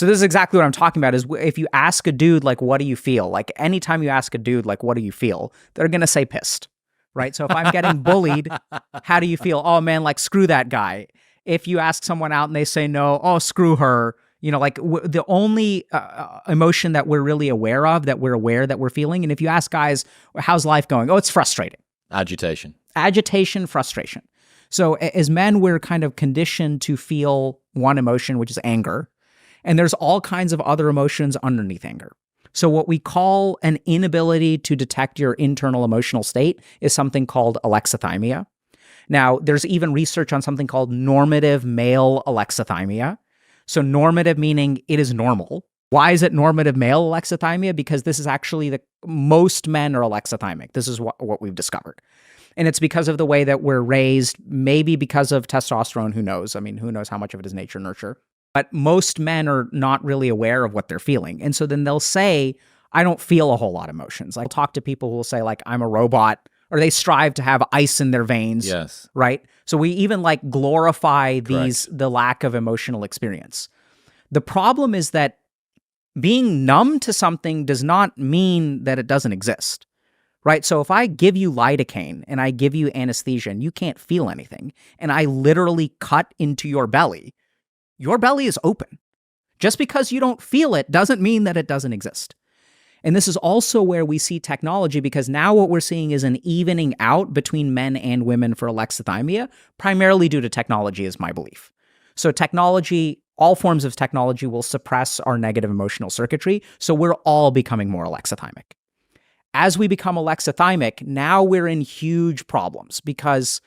So this is exactly what I'm talking about, is if you ask a dude, like, what do you feel? Like, anytime you ask a dude, like, what do you feel? They're going to say pissed, right? So if I'm getting bullied, how do you feel? Oh, man, like, screw that guy. If you ask someone out and they say no, oh, screw her. You know, like the only emotion that we're really aware of, that we're feeling. And if you ask guys, how's life going? Oh, it's frustrating. Agitation, frustration. So as men, we're kind of conditioned to feel one emotion, which is anger. And there's all kinds of other emotions underneath anger. So what we call an inability to detect your internal emotional state is something called alexithymia. Now, there's even research on something called normative male alexithymia. So normative meaning it is normal. Why is it normative male alexithymia? Because this is actually most men are alexithymic. This is what we've discovered. And it's because of the way that we're raised, maybe because of testosterone, who knows? I mean, who knows how much of it is nature nurture? But most men are not really aware of what they're feeling. And so then they'll say, I don't feel a whole lot of emotions. I'll talk to people who will say, like, I'm a robot, or they strive to have ice in their veins. Yes. Right? So we even like glorify the lack of emotional experience. The problem is that being numb to something does not mean that it doesn't exist. Right? So if I give you lidocaine and I give you anesthesia and you can't feel anything, and I literally cut into your belly is open. Just because you don't feel it doesn't mean that it doesn't exist. And this is also where we see technology, because now what we're seeing is an evening out between men and women for alexithymia, primarily due to technology, is my belief. So technology, all forms of technology will suppress our negative emotional circuitry, so we're all becoming more alexithymic. As we become alexithymic, now we're in huge problems, because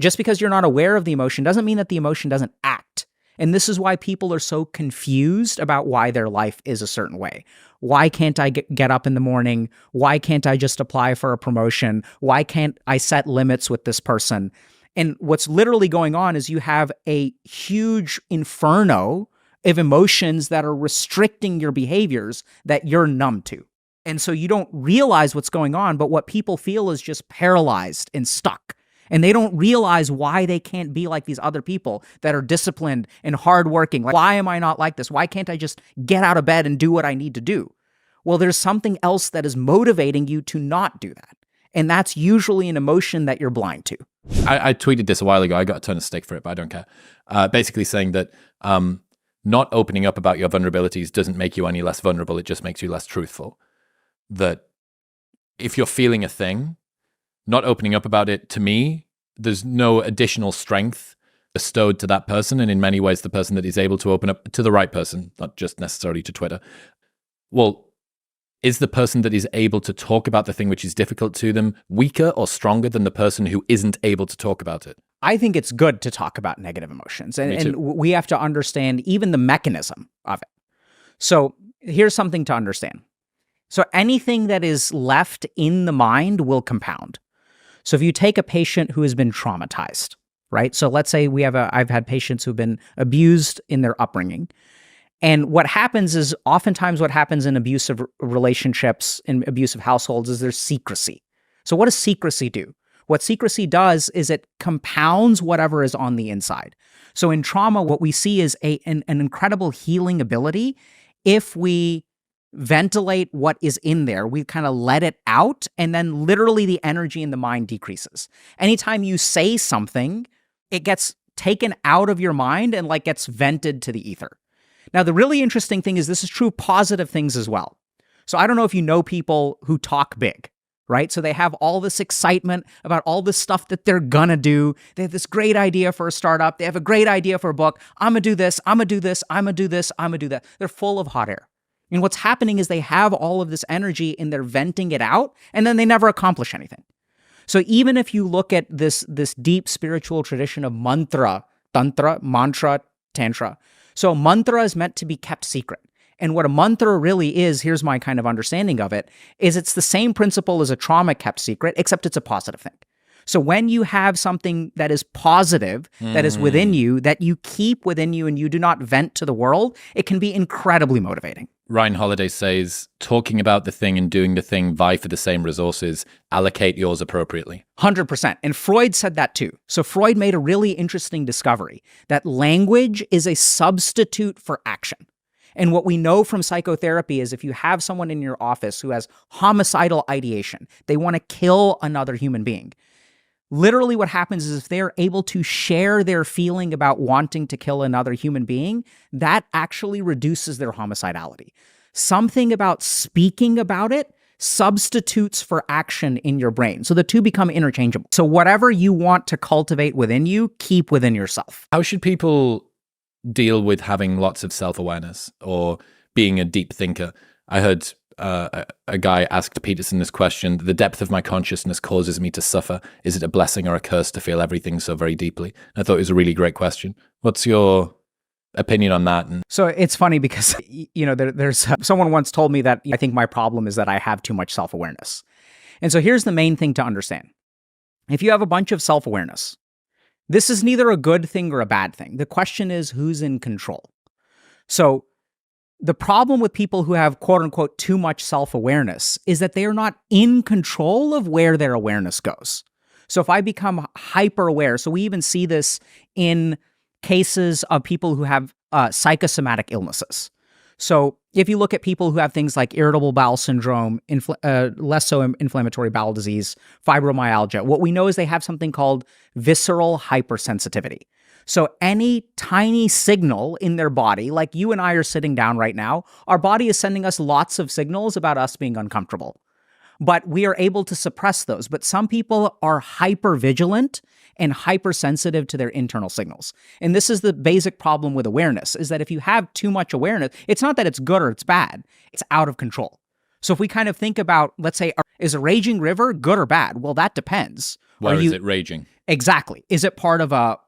just because you're not aware of the emotion doesn't mean that the emotion doesn't act. And this is why people are so confused about why their life is a certain way. Why can't I get up in the morning? Why can't I just apply for a promotion? Why can't I set limits with this person? And what's literally going on is you have a huge inferno of emotions that are restricting your behaviors that you're numb to. And so you don't realize what's going on, but what people feel is just paralyzed and stuck. And they don't realize why they can't be like these other people that are disciplined and hardworking. Like, why am I not like this? Why can't I just get out of bed and do what I need to do? Well, there's something else that is motivating you to not do that. And that's usually an emotion that you're blind to. I tweeted this a while ago. I got a ton of stick for it, but I don't care. Basically saying that not opening up about your vulnerabilities doesn't make you any less vulnerable. It just makes you less truthful. That if you're feeling a thing, not opening up about it, to me, there's no additional strength bestowed to that person. And in many ways, the person that is able to open up to the right person, not just necessarily to Twitter, well, is the person that is able to talk about the thing which is difficult to them weaker or stronger than the person who isn't able to talk about it? I think it's good to talk about negative emotions. And we have to understand even the mechanism of it. So here's something to understand. So anything that is left in the mind will compound. So if you take a patient who has been traumatized, right? So let's say I've had patients who've been abused in their upbringing. And what happens is oftentimes what happens in abusive relationships, in abusive households, is there's secrecy. So what does secrecy do? What secrecy does is it compounds whatever is on the inside. So in trauma, what we see is an incredible healing ability if we ventilate what is in there. We kind of let it out, and then literally the energy in the mind decreases. Anytime you say something, it gets taken out of your mind and like gets vented to the ether. Now, the really interesting thing is this is true positive things as well. So I don't know if you know people who talk big, right? So they have all this excitement about all this stuff that they're gonna do. They have this great idea for a startup. They have a great idea for a book. I'm gonna do this, I'm gonna do this, I'm gonna do this, I'm gonna do that. They're full of hot air. And what's happening is they have all of this energy and they're venting it out, and then they never accomplish anything. So even if you look at this deep spiritual tradition of mantra, tantra. So a mantra is meant to be kept secret. And what a mantra really is, here's my kind of understanding of it, is it's the same principle as a trauma kept secret, except it's a positive thing. So when you have something that is positive, that is within you, that you keep within you and you do not vent to the world, it can be incredibly motivating. Ryan Holiday says, talking about the thing and doing the thing vie for the same resources, allocate yours appropriately. 100%. And Freud said that too. So Freud made a really interesting discovery that language is a substitute for action. And what we know from psychotherapy is if you have someone in your office who has homicidal ideation, they want to kill another human being. Literally what happens is if they're able to share their feeling about wanting to kill another human being, that actually reduces their homicidality. Something about speaking about it substitutes for action in your brain. So the two become interchangeable. So whatever you want to cultivate within you, keep within yourself. How should people deal with having lots of self-awareness or being a deep thinker? I heard a guy asked Peterson this question: the depth of my consciousness causes me to suffer. Is it a blessing or a curse to feel everything so very deeply? I thought it was a really great question. What's your opinion on that? So it's funny because, there's someone once told me that I think my problem is that I have too much self-awareness. And so here's the main thing to understand. If you have a bunch of self-awareness, this is neither a good thing or a bad thing. The question is who's in control. So the problem with people who have quote unquote too much self-awareness is that they are not in control of where their awareness goes. So if I become hyper aware, so we even see this in cases of people who have psychosomatic illnesses. So if you look at people who have things like irritable bowel syndrome, less so inflammatory bowel disease, fibromyalgia, what we know is they have something called visceral hypersensitivity. So any tiny signal in their body, like you and I are sitting down right now, our body is sending us lots of signals about us being uncomfortable. But we are able to suppress those. But some people are hypervigilant and hypersensitive to their internal signals. And this is the basic problem with awareness, is that if you have too much awareness, it's not that it's good or it's bad, it's out of control. So if we kind of think about, let's say, is a raging river good or bad? Well, that depends. Where is it raging? Exactly. Is it part of a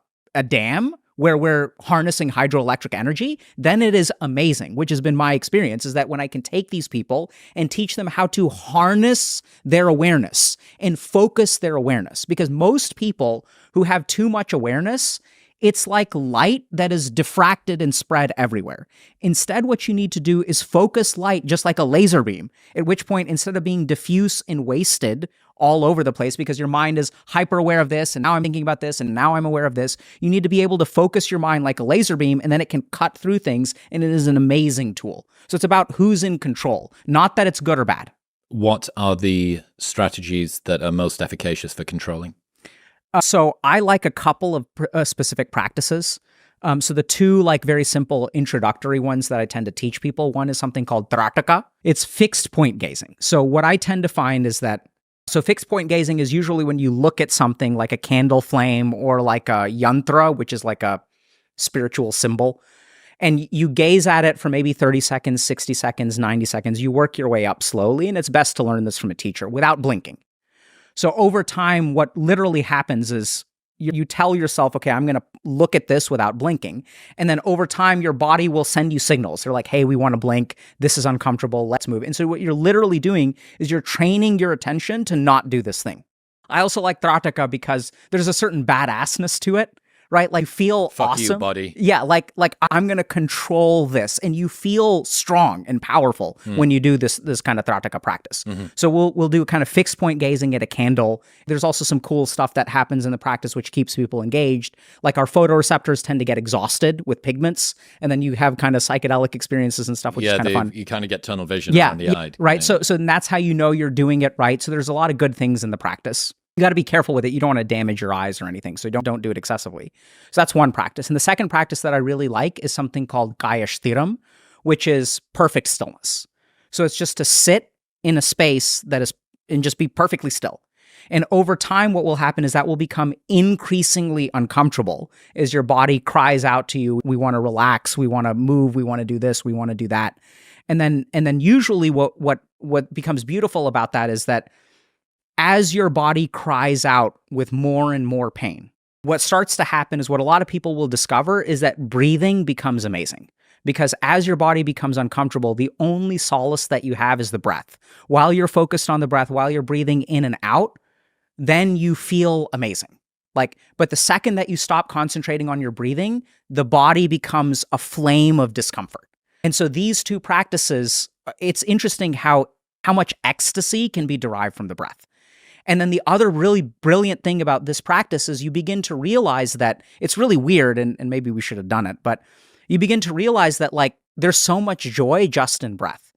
dam where we're harnessing hydroelectric energy? Then it is amazing, which has been my experience, is that when I can take these people and teach them how to harness their awareness and focus their awareness, because most people who have too much awareness, it's like light that is diffracted and spread everywhere. Instead, what you need to do is focus light just like a laser beam, at which point, instead of being diffuse and wasted all over the place because your mind is hyper aware of this, and now I'm thinking about this, and now I'm aware of this, you need to be able to focus your mind like a laser beam, and then it can cut through things, and it is an amazing tool. So it's about who's in control, not that it's good or bad. What are the strategies that are most efficacious for controlling? So I like a couple of specific practices. So the two very simple introductory ones that I tend to teach people, one is something called Trataka. It's fixed point gazing. So what I tend to find is that, so fixed point gazing is usually when you look at something like a candle flame or like a yantra, which is like a spiritual symbol, and you gaze at it for maybe 30 seconds, 60 seconds, 90 seconds. You work your way up slowly, and it's best to learn this from a teacher without blinking. So over time, what literally happens is you tell yourself, okay, I'm going to look at this without blinking. And then over time, your body will send you signals. They're like, hey, we want to blink. This is uncomfortable. Let's move. And so what you're literally doing is you're training your attention to not do this thing. I also like Trataka because there's a certain badassness to it, right? Like, you feel Fuck awesome. You, buddy. Yeah, like I'm going to control this, and you feel strong and powerful when you do this kind of Trataka practice. Mm-hmm. So we'll do kind of fixed point gazing at a candle. There's also some cool stuff that happens in the practice which keeps people engaged. Like, our photoreceptors tend to get exhausted with pigments, and then you have kind of psychedelic experiences and stuff, which is kind of fun. You kind of get tunnel vision around the eye. Right. So that's how you know you're doing it right. So there's a lot of good things in the practice. You got to be careful with it. You don't want to damage your eyes or anything, so don't do it excessively. So that's one practice. And the second practice that I really like is something called Kaya Sthiram, which is perfect stillness. So it's just to sit in a space that is, and just be perfectly still. And over time, what will happen is that will become increasingly uncomfortable as your body cries out to you, we want to relax, we want to move, we want to do this, we want to do that. And then usually what becomes beautiful about that is that as your body cries out with more and more pain, what starts to happen is what a lot of people will discover is that breathing becomes amazing. Because as your body becomes uncomfortable, the only solace that you have is the breath. While you're focused on the breath, while you're breathing in and out, then you feel amazing. But the second that you stop concentrating on your breathing, the body becomes a flame of discomfort. And so these two practices, it's interesting how much ecstasy can be derived from the breath. And then the other really brilliant thing about this practice is you begin to realize that it's really weird, and maybe we should have done it, but you begin to realize that there's so much joy just in breath.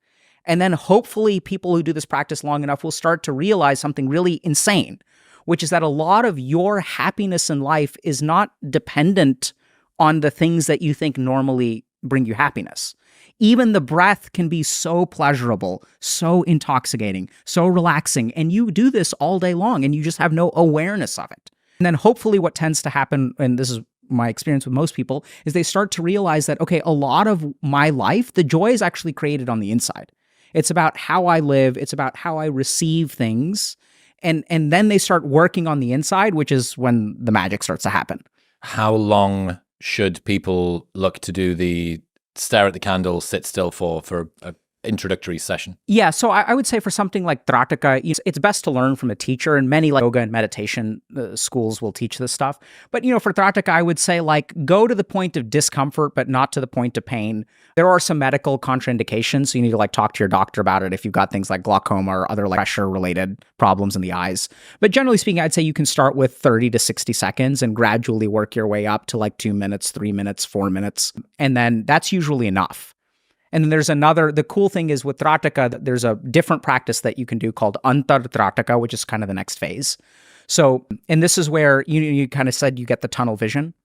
And then hopefully people who do this practice long enough will start to realize something really insane, which is that a lot of your happiness in life is not dependent on the things that you think normally bring you happiness. Even the breath can be so pleasurable, so intoxicating, so relaxing, and you do this all day long and you just have no awareness of it. And then hopefully what tends to happen, and this is my experience with most people, is they start to realize that, okay, a lot of my life, the joy is actually created on the inside. It's about how I live. It's about how I receive things. And then they start working on the inside, which is when the magic starts to happen. How long should people look to do the stare at the candle, sit still for a introductory session? Yeah, so I would say for something like Trataka, it's best to learn from a teacher, and many like yoga and meditation schools will teach this stuff. But, for Trataka, I would say go to the point of discomfort, but not to the point of pain. There are some medical contraindications, so you need to talk to your doctor about it if you've got things like glaucoma or other pressure-related problems in the eyes. But generally speaking, I'd say you can start with 30 to 60 seconds and gradually work your way up to 2 minutes, 3 minutes, 4 minutes, and then that's usually enough. And then there's the cool thing is with Trataka, there's a different practice that you can do called Antar Trataka, which is kind of the next phase. So, and this is where you kind of said you get the tunnel vision.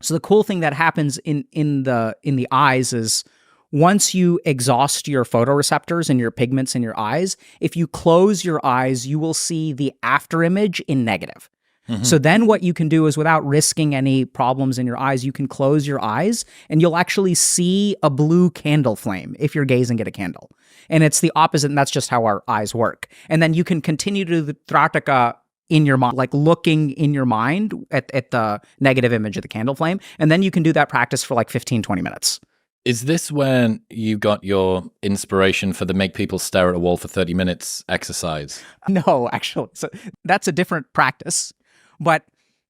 So the cool thing that happens in the eyes is once you exhaust your photoreceptors and your pigments in your eyes, if you close your eyes, you will see the after image in negative. Mm-hmm. So then what you can do is without risking any problems in your eyes, you can close your eyes and you'll actually see a blue candle flame if you're gazing at a candle. And it's the opposite, and that's just how our eyes work. And then you can continue to do the Trataka in your mind, looking in your mind at the negative image of the candle flame. And then you can do that practice for 15, 20 minutes. Is this when you got your inspiration for the make people stare at a wall for 30 minutes exercise? No, actually. So that's a different practice. But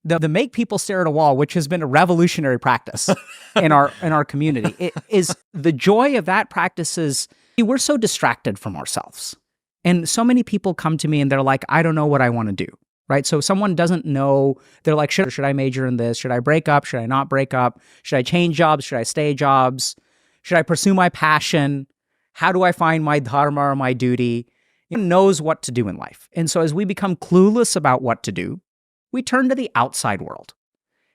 the make people stare at a wall, which has been a revolutionary practice in our community, it is the joy of that practice is we're so distracted from ourselves. And so many people come to me and they're like, I don't know what I want to do, right? So someone doesn't know, they're like, should I major in this? Should I break up? Should I not break up? Should I change jobs? Should I stay jobs? Should I pursue my passion? How do I find my dharma or my duty? Who knows what to do in life? And so as we become clueless about what to do, we turn to the outside world.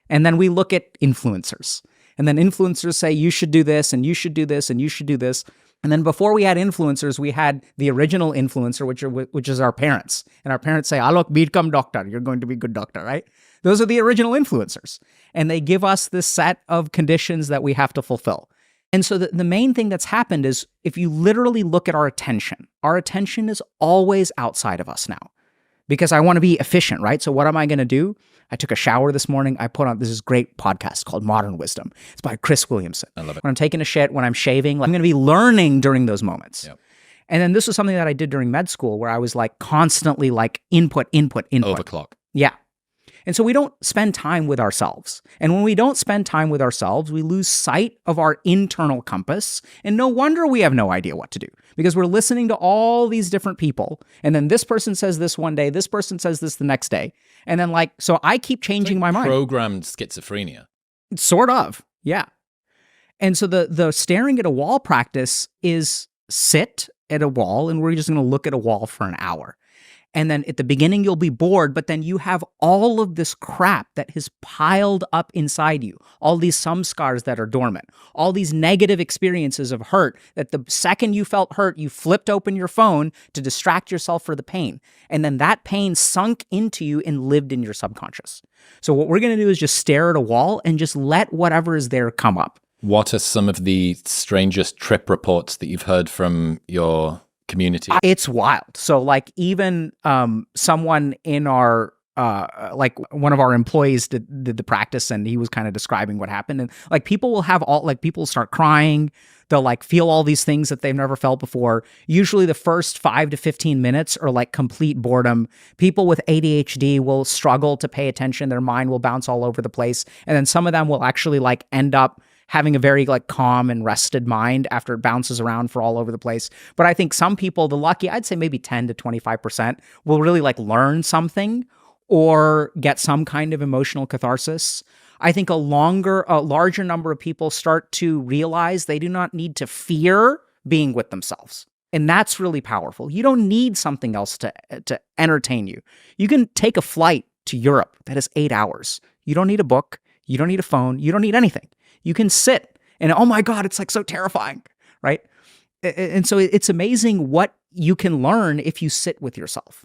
And then we look at influencers. And then influencers say, you should do this, and you should do this, and you should do this. And then before we had influencers, we had the original influencer, which is our parents. And our parents say, Alok, become doctor. You're going to be a good doctor, right? Those are the original influencers. And they give us this set of conditions that we have to fulfill. And so the main thing that's happened is if you literally look at our attention is always outside of us now. Because I want to be efficient, right? So what am I going to do? I took a shower this morning. I put on this great podcast called Modern Wisdom. It's by Chris Williamson. I love it. When I'm taking a shit, when I'm shaving, I'm going to be learning during those moments. Yep. And then this was something that I did during med school where I was constantly input. Overclock. Yeah. And so we don't spend time with ourselves. And when we don't spend time with ourselves, we lose sight of our internal compass. And no wonder we have no idea what to do because we're listening to all these different people. And then this person says this one day, this person says this the next day. And then so I keep changing my mind. Programmed schizophrenia. Sort of. Yeah. And so the staring at a wall practice is sit at a wall and we're just going to look at a wall for an hour. And then at the beginning, you'll be bored, but then you have all of this crap that has piled up inside you, all these samskars that are dormant, all these negative experiences of hurt that the second you felt hurt, you flipped open your phone to distract yourself for the pain. And then that pain sunk into you and lived in your subconscious. So what we're going to do is just stare at a wall and just let whatever is there come up. What are some of the strangest trip reports that you've heard from your community? It's wild. So even someone in our one of our employees did the practice and he was kind of describing what happened. And people will have people start crying. They'll feel all these things that they've never felt before. Usually the first 5 to 15 minutes are complete boredom. People with ADHD will struggle to pay attention. Their mind will bounce all over the place. And then some of them will actually end up having a very calm and rested mind after it bounces around for all over the place. But I think some people, the lucky, I'd say maybe 10 to 25% will really learn something or get some kind of emotional catharsis. I think a larger number of people start to realize they do not need to fear being with themselves. And that's really powerful. You don't need something else to entertain you. You can take a flight to Europe that is 8 hours. You don't need a book. You don't need a phone. You don't need anything. You can sit and, oh my God, it's like so terrifying, right? And so it's amazing what you can learn if you sit with yourself.